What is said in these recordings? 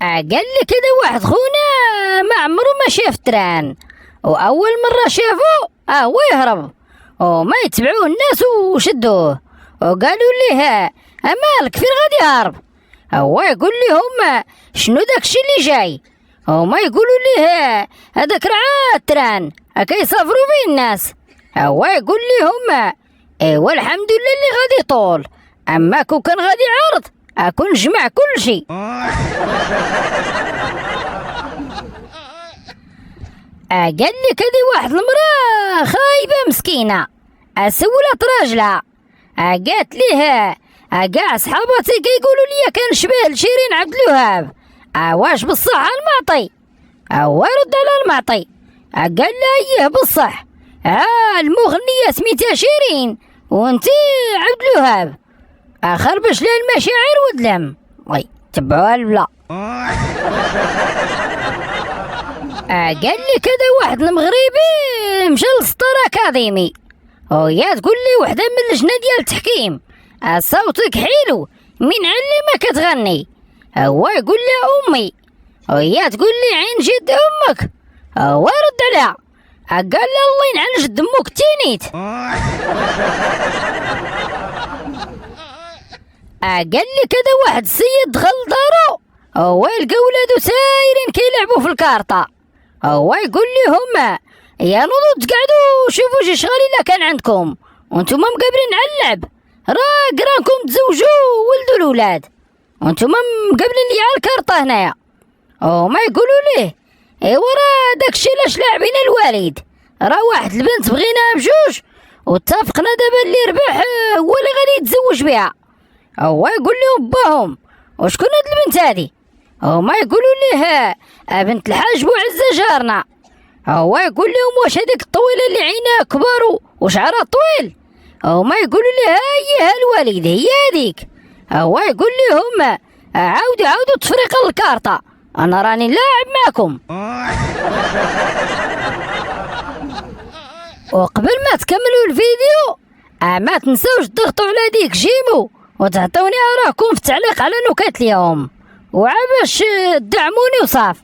قال لي كده واحد خونا ما عمره ما شاف تران، وأول مرة شافه هو يهرب وما يتبعوه الناس وشدوه وقالوا ليه مالك فين غادي هارب. هو يقول لهم شنو داكشي اللي جاي، هما يقولوا ليه هذاك راه تران كيسافروا فيه الناس. هو يقول لهم ايوا الحمد لله اللي غادي طول، اما كون كان غادي عارض اكون جمع كل شيء. قال لي كدي واحد المراه خايبه مسكينه سولت راجلها قالت ليه كاع صحاباتي كيقولوا لي كان شبه لشيرين عبد الوهاب، واش بصح المعطي؟ هو يرد على المعطي قال له ايه بصح، المغنيه سميتها شيرين وانتي عبد الوهاب، خربش لها المشاعر ودلم وي تبعوها البلا. قال لي كذا واحد المغربي مشى للسطر اكاديمي ويا تقول لي وحده من اللجنه ديال التحكيم صوتك حلو مين علمك تغني؟ هو يقول لها امي، وهي تقول لي عين جد امك، هو يرد عليها قال لها الله ينعل جد امك تينيت. قال لي كذا واحد السيد دخل لدارو هو يلقى ولادو سايرين كيلعبوا في الكارطه، هو يقول لهم يا نوضوا تقعدوا شوفوا شي شغل الا كان عندكم وانتم مقابلين على اللعب، راه قرانكم تزوجوا وولدوا الاولاد وانتم مقابلين لي على الكارطه هنايا. وما يقولوا ليه ايوا راه داكشي علاش لاعبين الوالد، راه واحد البنت بغيناها بجوج واتفقنا دابا اللي ربح هو اللي غادي يتزوج بها. هو يقول لهم باهم وشكون هاد البنت هادي؟ هما يقولوا ليه بنت الحاج بوعزة جارنا. هو يقول لهم واش هذيك الطويله اللي عينها كبار وشعرها طويل؟ هما يقولوا ليه هي الوالد هي هذيك. هو يقول لهم عاودوا تفريق الكارطه انا راني لاعب معكم. وقبل ما تكملوا الفيديو ما تنسوش تضغطوا على ديك جيمو وتعطوني اراءكم في التعليق على نكات اليوم وعباش تدعموني وصاف.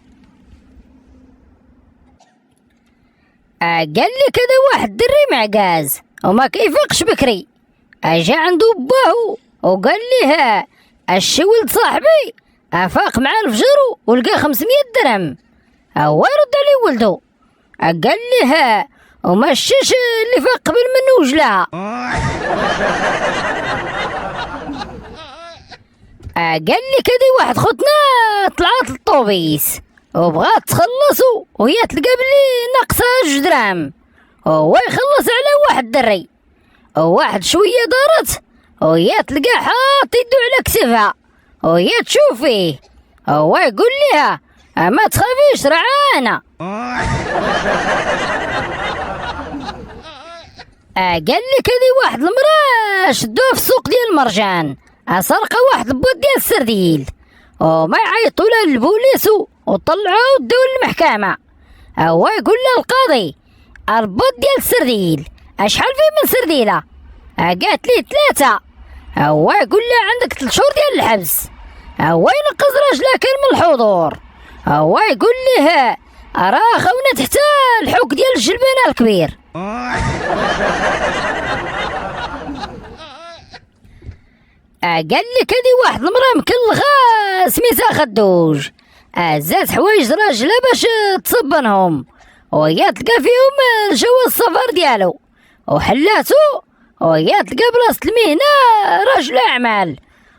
قال لي كذا واحد دري معكاز وما كيفيقش بكري، جا عنده باه وقال ليه الشي ولد صاحبي افاق مع الفجر ولقى 500 درهم. هو يرد عليه ولدو قال ليه وما الشيش اللي فاق قبل منه وجلها. قال لي كدي واحد خوتنا طلعت للطوبيس وبغات تخلص وهي تلقى بلي ناقصها 2 دراهم، هو يخلص على واحد دري وواحد شويه دارت وهي تلقى حاط يدو على كتفها وهي تشوف فيه، هو يقول لها ما تخافيش راه انا. قال لي كدي واحد المراه شدوه في السوق ديال المرجان سرقه واحد البوط ديال السرديل وما يعيطوا لها للبوليس وطلعوه ودوه للمحكمه. هو يقول له القاضي البوط ديال السرديل شحال فيه من سرديله؟ قالت لي 3. هو يقول له عندك 3 شهور ديال الحبس. هو ينقص راجلها كان من الحضور. هو يقول له راه خونا تحت الحوك ديال الجلبانه الكبير. قال لي كدي واحد المراه مكلخه سميتها خدوج زات حوايج راجلها باش تصبنهم وهي تلقى فيهم الجواز السفر ديالو وحلاتو وهي تلقى بلاصه المهنه راجل اعمال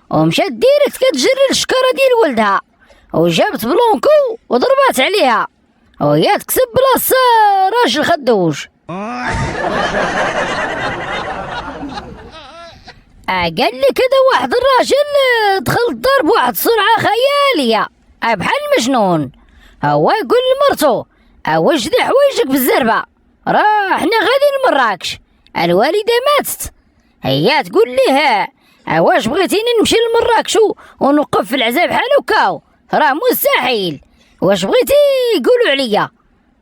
ومشات ديريكت كتجري الشكاره ديال ولدها وجابت بلونكو وضربات عليها وهي تكسب بلاصه راجل خدوج. قال لي كذا واحد الراجل دخل الدار بواحد السرعه خياليه بحال المجنون. هو يقول لمرتو وجدي حوايجك بالزربه راه حنا غاديين لمراكش الوالده ماتت. هي تقول ليه واش بغيتيني نمشي لمراكش ونوقف في العزاء بحال هكاو؟ راه مستحيل. واش بغيتي يقولوا عليا؟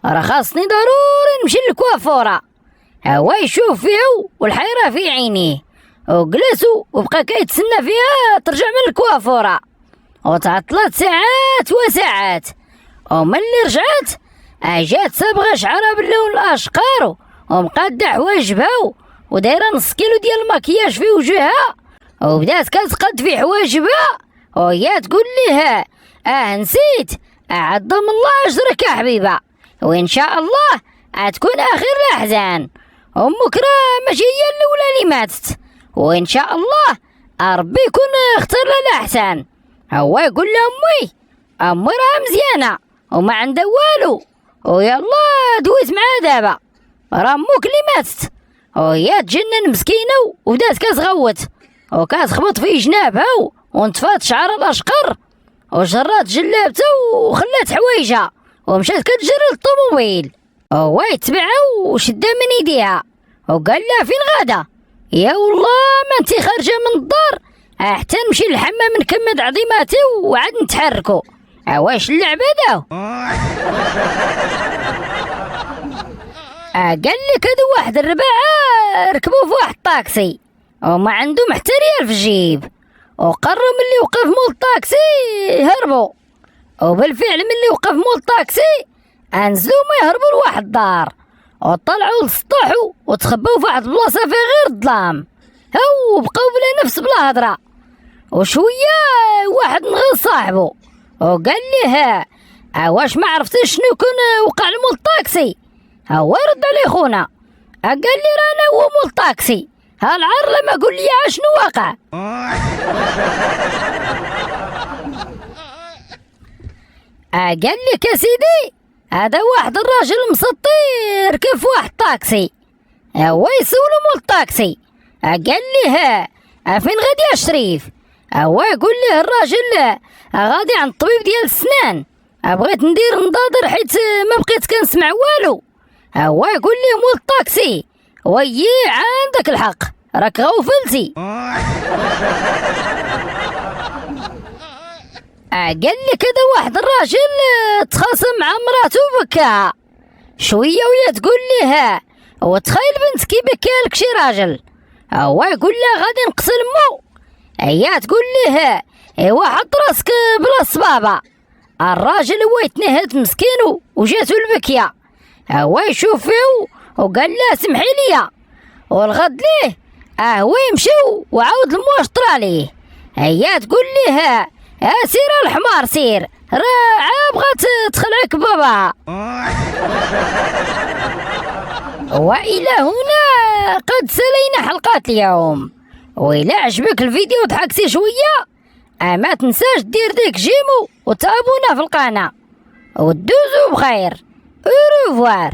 راه خاصني ضروري نمشي للكوافوره. هو يشوف فيها والحيره في عينيه وجلسوا وبقى كيتسنى فيها ترجع من الكوافوره. وتعطلت ساعات وساعات، وملي رجعت جات صابغة شعرها باللون الاشقر ومقادة حوايجها ودايره نص كيلو ديال المكياج في وجهها، وبدات كتقد في حوايجها وهي تقول ليه نسيت، عظم الله اجرك يا حبيبه، وان شاء الله تكون اخر الاحزان. امك راه ماشي هي الاولى اللي ماتت، وان شاء الله ربي يكون اختار لها الاحسن. هو يقول لها امي راه مزيانه وما عندها والو، ويلا دويت معها دابا، راه امك اللي ماتت. وهي تجنن مسكينه وبدات كتغوت وكتخبط في جنابها ونطفات شعرها الاشقر وجرات جلابتها وخلات حوايجها ومشات كتجري للطوموبيل. هو يتبعها وشدها من يديها وقال لها فين غادا؟ يا والله ما انتي خارجه من الدار حتى نمشي للحمام نكمد عظيماتي وعاد نتحركو. واش اللعبه دا؟ قال لك هادو واحد الرباعه ركبوا في واحد الطاكسي وما عندهم حتى ريال في الجيب، وقرروا ملي وقف مول الطاكسي هربوا، وبالفعل ملي وقف مول الطاكسي نزلوا ما يهربوا لواحد الدار وطلعوا للسطح وتخبوا في واحد البلاصه فيها غير الظلام، وبقاو بلا نفس بلا هضره. وشويه واحد نغيظ صاحبه وقال ليه واش ما عرفتيش شنو يكون وقع لمول الطاكسي؟ هو رد عليه خونا قال لي رانا هو مول الطاكسي، هالعار لما قول لي شنو واقع. قال لك يا سيدي هذا واحد الراجل مسطي ركب في واحد الطاكسي، هو يسولو مول الطاكسي قال ليه فين غادي يا شريف؟ هو يقول ليه الراجل غادي عند الطبيب ديال السنان، بغيت ندير نضاضر حيت ما بقيت كنسمع والو. هو يقول ليه مول الطاكسي ويي عندك الحق راك غوفلتي. قال لك هذا واحد الراجل تخاصم مع مراته وبكاها شويه وهي تقول ليه وتخيل بنت كي بكالك شي راجل. هو يقول لها غادي نقتل مو، هي تقول ليه ايوا حط راسك بلا صبابه. الراجل هو يتنهد مسكين وجاتو البكيه، هو يشوف فيه وقال له سمحي لي، والغد ليه هو يمشيو وعاود المواش طرا ليه. هي تقول ليه سير الحمار سير راه بغات تخلعك بابا. والى هنا قد سلينا حلقات اليوم، وإلا عجبك الفيديو وضحكتي شويه ما تنساش دير ديك جيمو وتابونا في القناه، ودوزو بخير. اوروفوار.